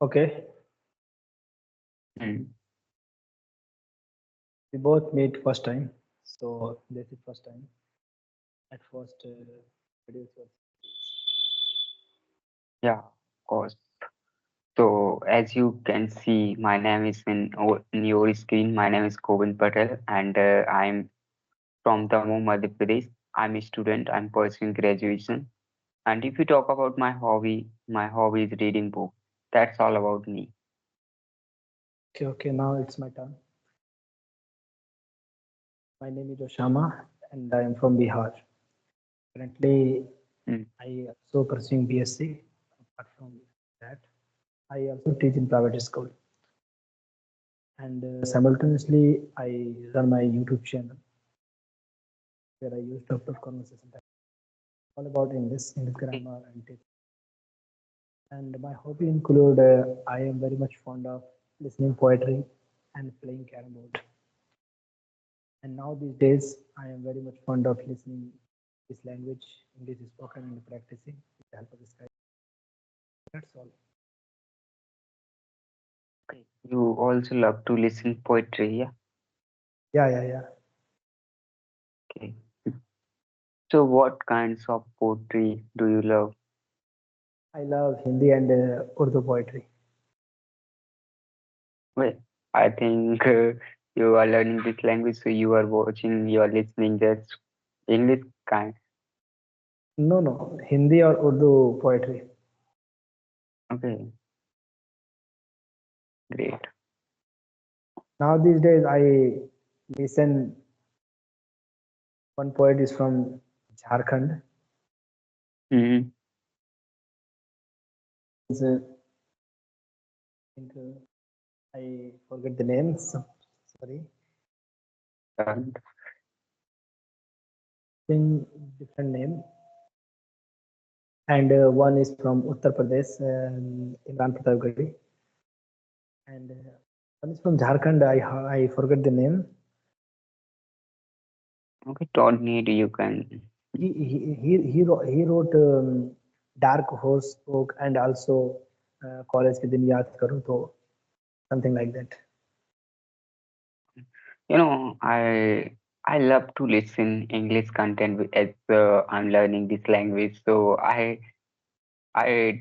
Okay, Mm. we both meet first time, so this is first time. At first, introduce yourself, Yeah, of course. So, as you can see, my name is in your screen. My name is Govind Patel, and I'm from Damoh, Madhya Pradesh. I'm a student. I'm pursuing graduation. And if you talk about my hobby is reading book. That's all about me. Okay, okay, now it's my turn. My name is Osama and I am from Bihar. Currently, Mm. I also pursuing BSc. Apart from that, I also teach in private school and simultaneously I run my YouTube channel where I use to upload conversation all about English, English Okay. grammar and tips. And my hobby include I am very much fond of listening poetry and playing carom board. And now these days, I am very much fond of listening this language, English is spoken and practicing with the help of this guy. That's all. Okay. You also love to listen poetry, yeah? Yeah, yeah, yeah. Okay. So, what kinds of poetry do you love? I love Hindi and Urdu poetry. Well, I think you are learning this language, so you are watching, you are listening just English kind. No, no, Hindi or Urdu poetry. Okay, great. Now these days, I listen. One poet is from Jharkhand. Mm-hmm. Is, think, I forget the name. Sorry, And, in different name. And one is from Uttar Pradesh, Imran Pratapgarhi. And one is from Jharkhand. I forget the name. okay, don't need you can. He wrote Dark Horse book and also college के दिन याद करूँ तो something like that. You know, I love to listen English content as I'm learning this language. So I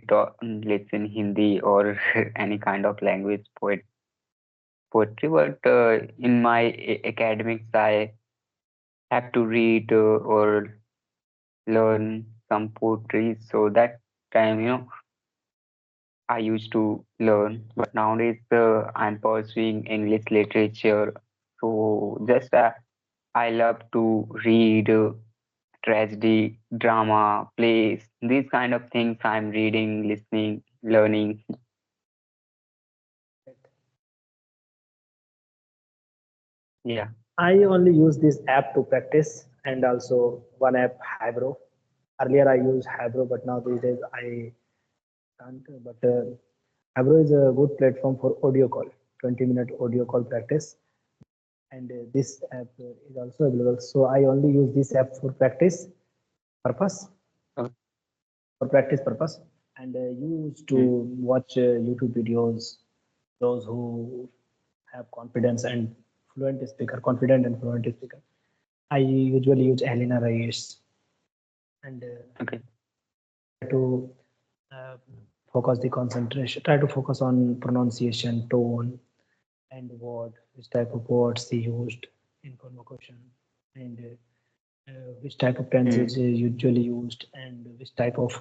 don't listen Hindi or any kind of language poetry, but in my academics, I have to read or learn some poetry. So that time, I used to learn. But nowadays, I'm pursuing English literature. So just I love to read tragedy, drama, plays, these kind of things. I'm reading, listening, learning. Yeah. I only use this app to practice and also one app Hybro. Earlier I used Hybro, but now these days I can't. But Hybro is a good platform for audio call, 20-minute audio call practice. And this app is also available. So I only use this app for practice purpose, Uh, for practice purpose. And used to mm, watch YouTube videos, those who have confidence and fluent speaker, confident and fluent speaker. I usually use Elena Reyes and okay. try to uh, focus the concentration, try to focus on pronunciation, tone, and word, which type of words he used in convocation, and which type of tense Mm, is usually used, and which type of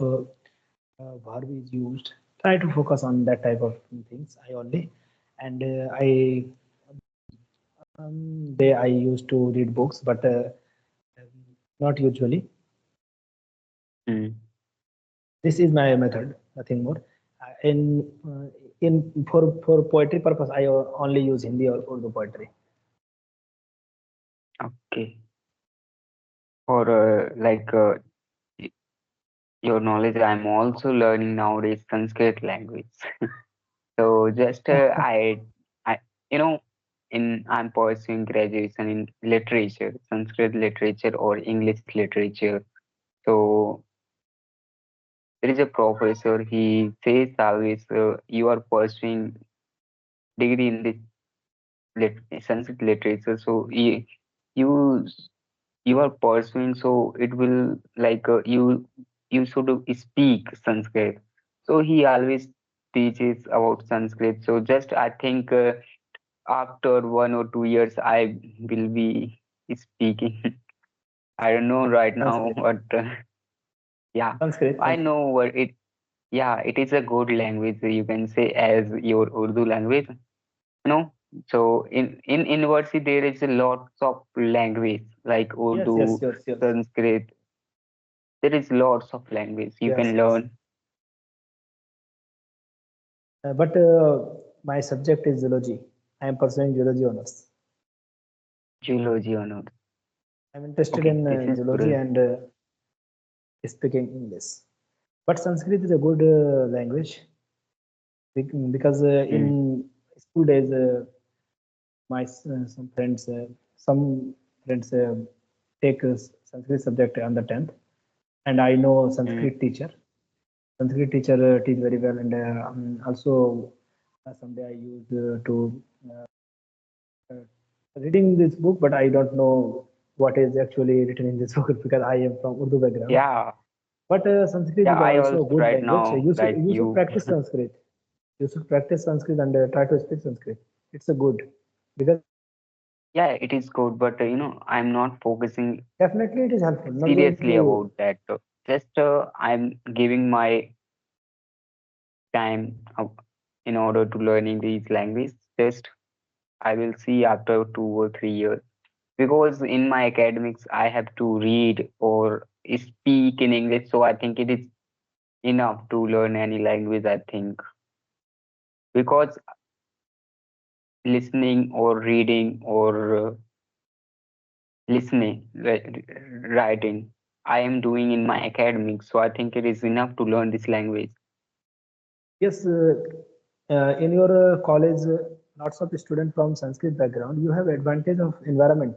verb is used. Try to focus on that type of things. I only, and I they I used to read books, but not usually. mm. This is my method, nothing more. In for poetry purpose, I only use Hindi or Urdu poetry. Okay. For y- your knowledge, I'm also learning nowadays Sanskrit language. So just I, you know, I'm pursuing graduation in literature, Sanskrit literature or English literature. So there is a professor. He says always, you are pursuing degree in this Sanskrit literature. So you you are pursuing. So it will like you should speak Sanskrit. So he always teaches about Sanskrit. So just I think after 1 or 2 years, I will be speaking. I don't know right now, Sanskrit. but yeah, Sanskrit. I Sanskrit. know what it. Yeah, it is a good language. You can say as your Urdu language. No, so in university there is a lots of language like Yes, yes, Urdu, yes, yes. Sanskrit. There is lots of language you Yes, can yes. learn. But my subject is zoology. I am pursuing zoology honors. Geology honors. I'm interested Okay, in this is zoology great. and speaking English. But Sanskrit is a good language because Mm, in school days, my some friends take Sanskrit subject on the 10th, and I know mm, Sanskrit teacher. Sanskrit teacher teach very well, and also someday I used to uh, reading this book, but I don't know what is actually written in this book because I am from Urdu background. yeah, But Sanskrit yeah. is I also also a good right language. now like You should you. practice Sanskrit. You should practice Sanskrit and try to speak Sanskrit. It's a good because Yeah, it is good, but I'm not focusing definitely it is helpful. Not going seriously to about that. Just I'm giving my time in order to learning these language. Just I will see after 2 or 3 years because in my academics I have to read or speak in English. So I think it is enough to learn any language. I think because listening or reading or listening, writing, I am doing in my academics. So I think it is enough to learn this language. yes. In your college, lots of students from Sanskrit background. You have advantage of environment.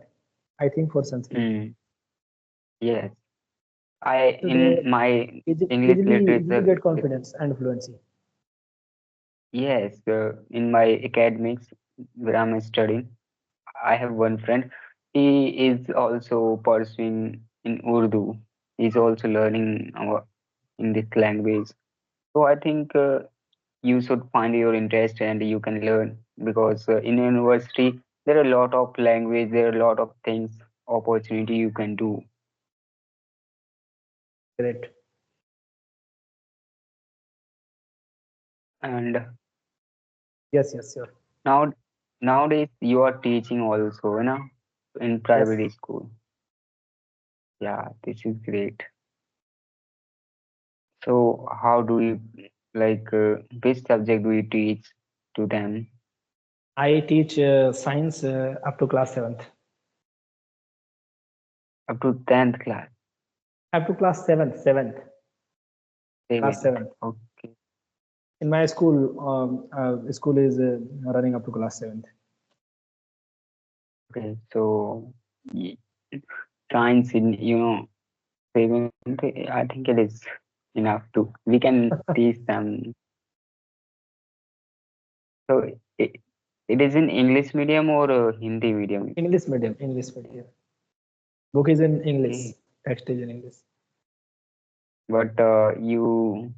I think for Sanskrit, Mm, yes, I should in my English easily literature. get confidence and fluency. Yes, in my academics where I'm studying, I have one friend. He is also pursuing in Urdu. He's also learning in this language. So I think you should find your interest and you can learn because in university there are a lot of language, there are a lot of things, opportunity you can do. Great. And Yes, yes, sure. now nowadays you are teaching also, in Yes. private school. Yeah, this is great. So how do you like which subject do you teach to them I teach science up to class 7th. up to 10th class, Up to class 7th, 7th, class 7th? 7th. Okay, In my school, school is running up to class 7th. okay. So y- science in 7th, I think it is enough to we can teach them. So it, it is in English medium or Hindi medium? English medium, English medium. Book is in English, Okay, text is in English. but you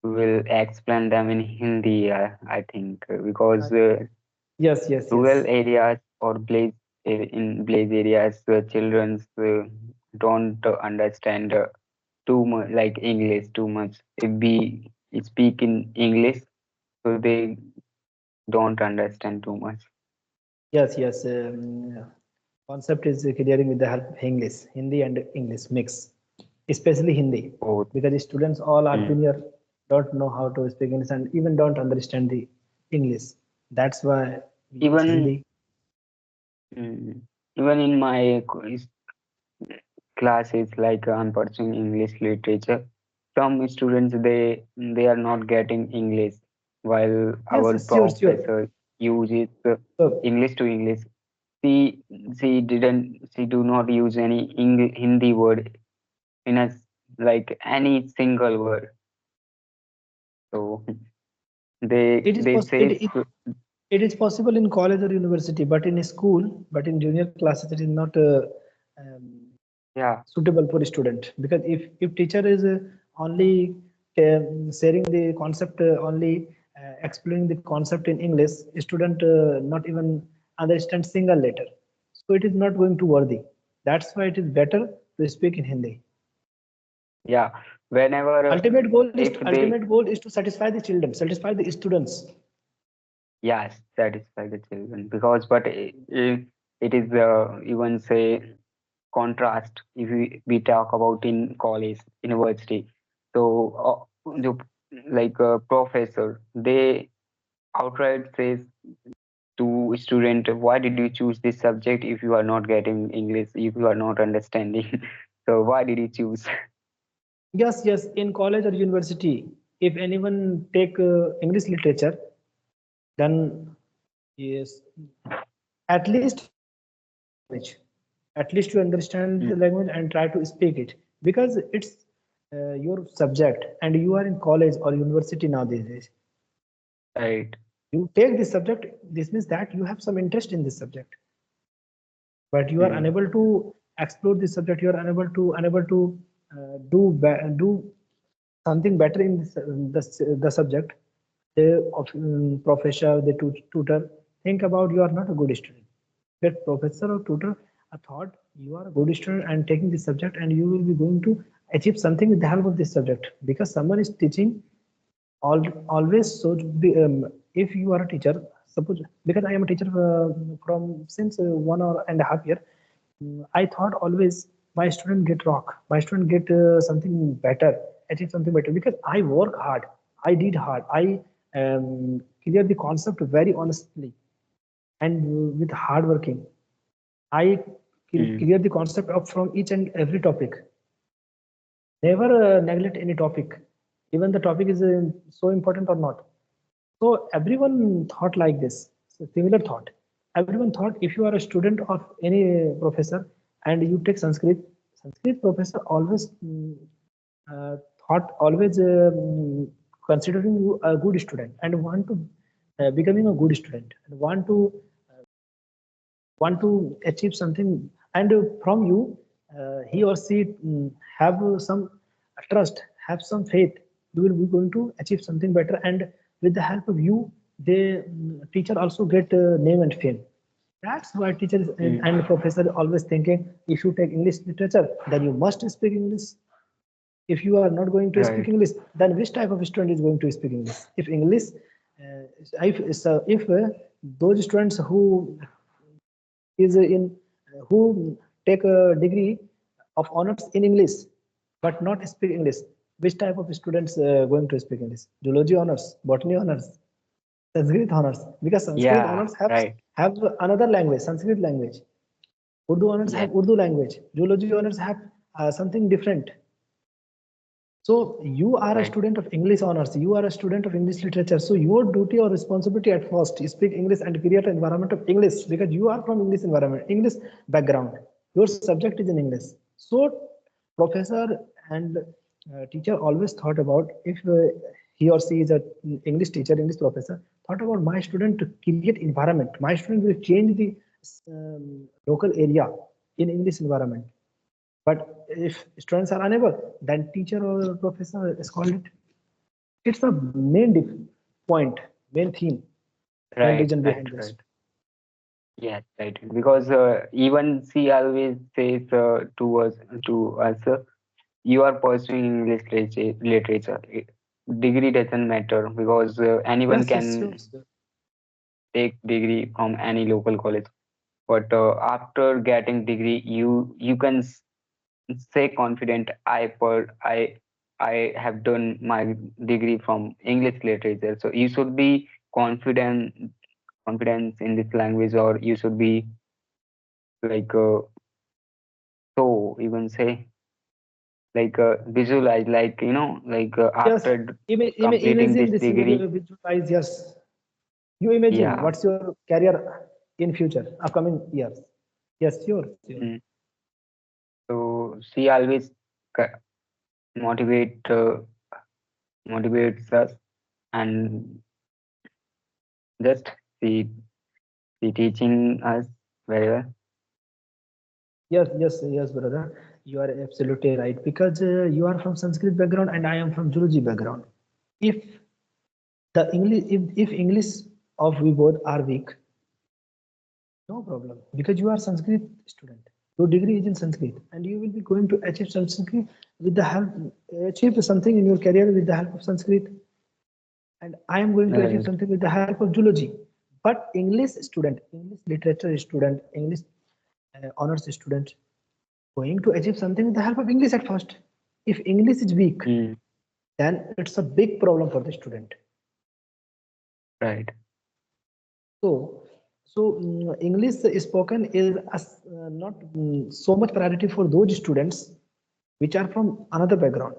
will explain them in Hindi, I think, Uh, because yes, yes, rural yes. areas or in village areas, children don't understand too much like English too much. If we speak in English, so they don't understand too much. Yes, yes. Concept is clearing with the help of English, Hindi and English mix, especially Hindi, Both. because students all are Mm. junior, don't know how to speak English and even don't understand the English. That's why we use Even Hindi. mm, even in my classes, like I'm pursuing English literature, some students they are not getting English, while Yes, our sure, sure. professor uses So English to English. She she do not use any Hindi word in a like any single word. So It is they pos- say it is possible in college or university, but in school, but in junior classes, it is not um, yeah, suitable for a student, because if teacher is only sharing the concept, only explaining the concept in English, student not even understand single letter, so it is not going to worthy. That's why it is better to speak in Hindi. yeah. Whenever if they Ultimate goal is to satisfy the children, satisfy the students. yes satisfy the children, because but if it is even say contrast if we talk about in college university, so the like professor they outright says to student, why did you choose this subject if you are not getting English, if you are not understanding? So why did you choose? Yes, yes. In college or university, if anyone take English literature, then yes, at least language. At least you understand the Mm, language and try to speak it, because it's your subject, and you are in college or university now these days. right. You take this subject. This means that you have some interest in this subject, but you are Mm, unable to explore this subject. You are unable to do something better in this, the subject. The professor, the tutor think about you are not a good student. That professor or tutor thought you are a good student and taking this subject, and you will be going to achieve something with the help of this subject, because someone is teaching always. So if you are a teacher, suppose, because I am a teacher from since 1 and a half year, I thought always my student get rock, my student get something better, achieve something better, because I work hard, I did hard, I clear the concept very honestly, and with hard working, I mm, clear the concept up from each and every topic. Never neglect any topic, even the topic is so important or not. So everyone thought like this. So similar thought. Everyone thought if you are a student of any professor and you take Sanskrit, Sanskrit professor always uh, thought always considering you a good student and want to becoming a good student and want to achieve something, and from you he or she have some trust, have some faith, you will be going to achieve something better, and with the help of you, the teacher also get name and fame. That's why teachers mm, and professor always thinking, if you take English literature, then you must speak English. If you are not going to speak right. English, then which type of student is going to speak English? If English, if those students who is in who take a degree of honors in English but not speak English, which type of students going to speak English? Zoology honors, botany honors, Sanskrit honors, because Sanskrit Yeah, honors right. have another language, Sanskrit language. Urdu honors Yes, have Urdu language. Zoology honors have something different. So you are a right. student of English honors. You are a student of English literature. So your duty or responsibility at first is speak English and create an environment of English, because you are from English environment, English background. Your subject is in English. So professor and teacher always thought about, if he or she is a English teacher, English professor, thought about my student to create environment. My student will change the local area in English environment. But if students are unable, then teacher or professor is called it. It's the main point, main theme, main Right, reason right, behind this. right. Yes, right. Because even she always says to us, you are pursuing English literature. Degree doesn't matter because anyone Yes, yes, sure, can sure. take degree from any local college. But after getting degree, you can say confident, I have done my degree from English literature. So you should be confidence in this language, or you should be like so you can say like visualize, like like Yes, after completing imagine this this, degree. visualize, yes. You imagine Yeah. what's your career in future, upcoming years. Yes, sure, sure. Mm. So she always motivate motivates us. and just she she teaching us very well. Yes, brother. You are absolutely right because you are from Sanskrit background and I am from zoology background. If if English of we both are weak, no problem because you are Sanskrit student. Your degree is in Sanskrit, and you will be going to achieve some Sanskrit with the help achieve something in your career with the help of Sanskrit, and I am going to achieve Right. something with the help of zoology. But English student, English literature student, English honors student going to achieve something with the help of English at first. If English is weak, Mm, then it's a big problem for the student. right. So, English spoken is not so much priority for those students which are from another background.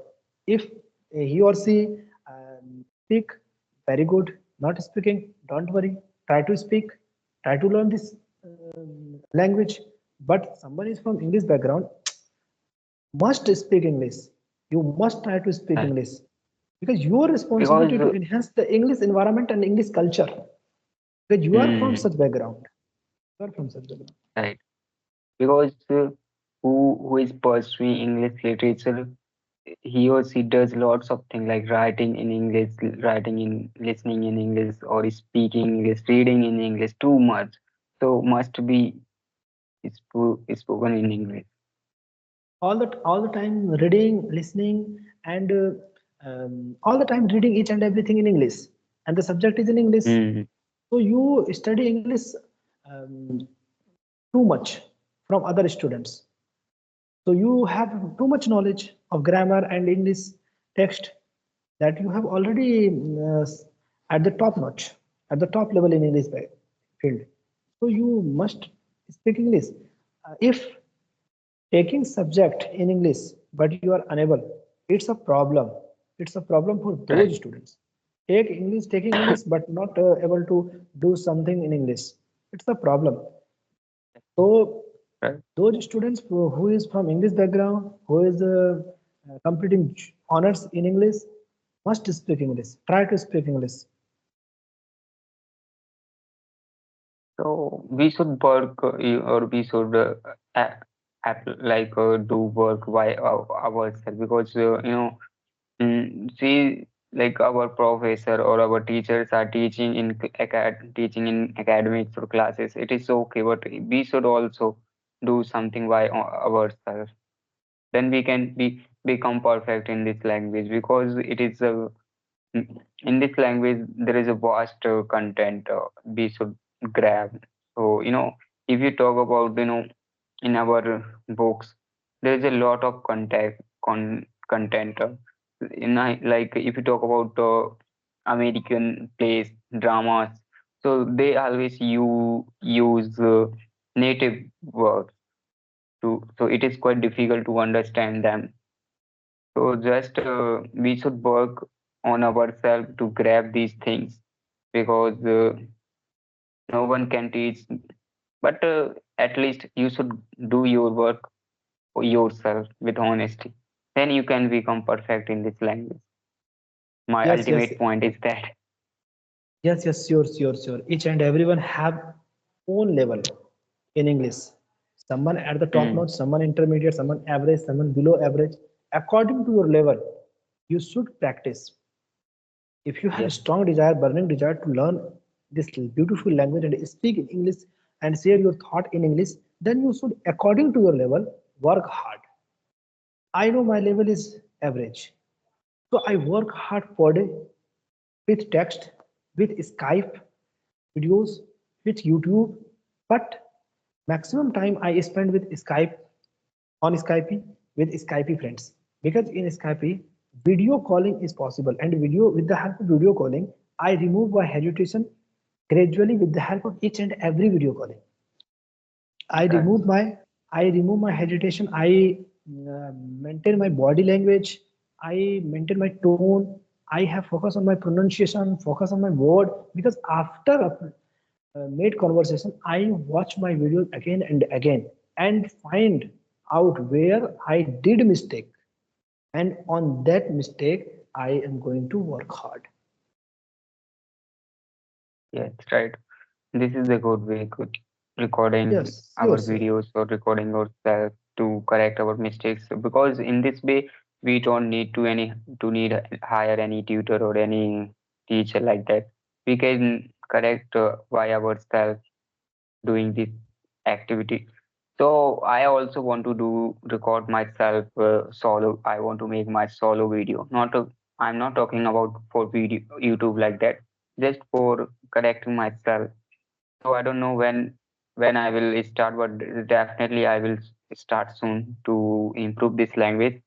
If he or she speak very good, not speaking, don't worry. Try to speak, try to learn this language. But someone is from English background, must speak English. You must try to speak Right. English because your Because responsibility to enhance the English environment and English culture. Because you are from mm, such background. You are from such background. right. Because who is pursuing English literature, he or she does lots of things like writing in English, writing in listening in English, or speaking English, reading in English too much. So must be spoken in English. All the time reading, listening, and all the time reading each and everything in English, and the subject is in English. Mm, So you study English too much from other students. So you have too much knowledge of grammar and English text that you have already at the top notch, at the top level in English field. So you must speak English. If taking subject in English but you are unable, it's a problem. It's a problem for right. those students. Taking English but not able to do something in English. It's a problem. So Right. those students who is from English background, who is completing honors in English, must speak English. Try to speak English. So we should work or we should do work by ourselves because see, like our professor or our teachers are teaching in teaching in academics or classes. It is okay, but we should also do something by ourselves. Then we can become perfect in this language because it is a in this language there is a vast content we should grab. So if you talk about in our books there is a lot of content like if you talk about American plays, dramas, so they always use native words to, so it is quite difficult to understand them. So just we should work on ourselves to grab these things because no one can teach. But at least you should do your work for yourself with honesty. Then you can become perfect in this language. My Yes, yes, ultimate point is that. yes, sure. Each and everyone have own level in English. Someone at the top Mm, notch, someone intermediate, someone average, someone below average. According to your level, you should practice. If you have a yes. strong desire, burning desire to learn this beautiful language and speak in English and share your thought in English, then you should, according to your level, work hard. I know my level is average. So I work hard per day with text, with Skype videos, with YouTube, but maximum time I spend with Skype on Skype with Skype friends because in Skype video calling is possible and video with the help of video calling I remove my hesitation gradually with the help of each and every video calling. I Right. remove my I remove my hesitation. I maintain my body language. I maintain my tone. I have focus on my pronunciation, focus on my word because after a made conversation, I watch my videos again and again and find out where I did mistake. And on that mistake, I am going to work hard. Yes, right. This is a good way, good recording Yes, our yes, sir. videos or recording ourselves to correct our mistakes. Because in this way, we don't need to need hire any tutor or any teacher like that. We can correct by ourselves doing this activity. So I also want to do record myself solo. I want to make my solo video. I'm not talking about for video YouTube like that. Just for correcting myself. So I don't know when I will start, but definitely I will start soon to improve this language.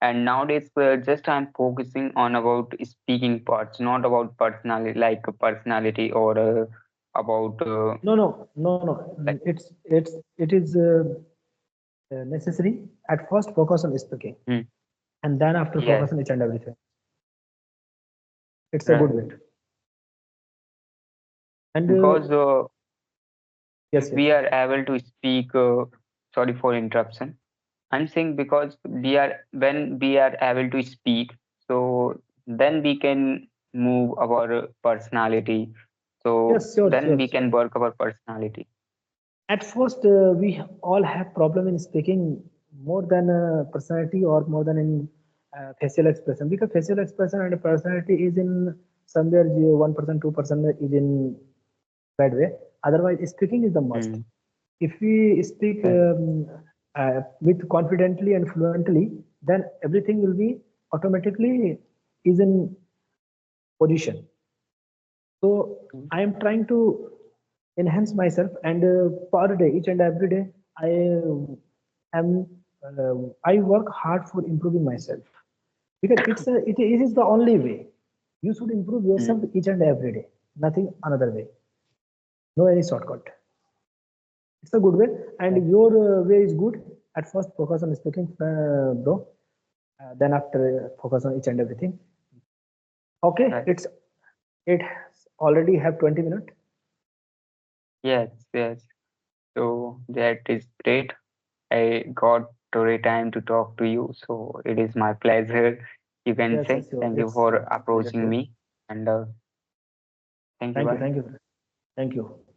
And nowadays, just I'm focusing on about speaking parts, not about personality, like personality or about No, no, no, no. like. It is necessary at first focus on speaking, Hmm, and then after yes, focus on each and everything. It's a good right. way. And Because if yes, we yes. are able to speak, sorry for interruption. I'm saying because we are when we are able to speak, so then we can move our personality. So Yes, sure, then sure, we sure. can work our personality. At first, we all have problem in speaking more than personality or more than in facial expression, because facial expression and personality is in somewhere 1%, 2% is in bad way. Otherwise, speaking is the must. Hmm, If we speak right. with confidently and fluently, then everything will be automatically is in position. So Hmm, I am trying to enhance myself, and per day, each and every day, I am I work hard for improving myself, because it is the only way. You should improve yourself hmm, each and every day. Nothing another way. No any shortcut. It's a good way, right. and your way is good. At first, focus on speaking, bro. Then after, focus on each and everything. Okay, Right. it already have 20 minutes. Yes, yes. So that is great. I got today time to talk to you, so it is my pleasure. You can Yes, say yes, sure. thank you It's for pleasure approaching too. me, and thank you. Thank you, Bye. thank you, thank you.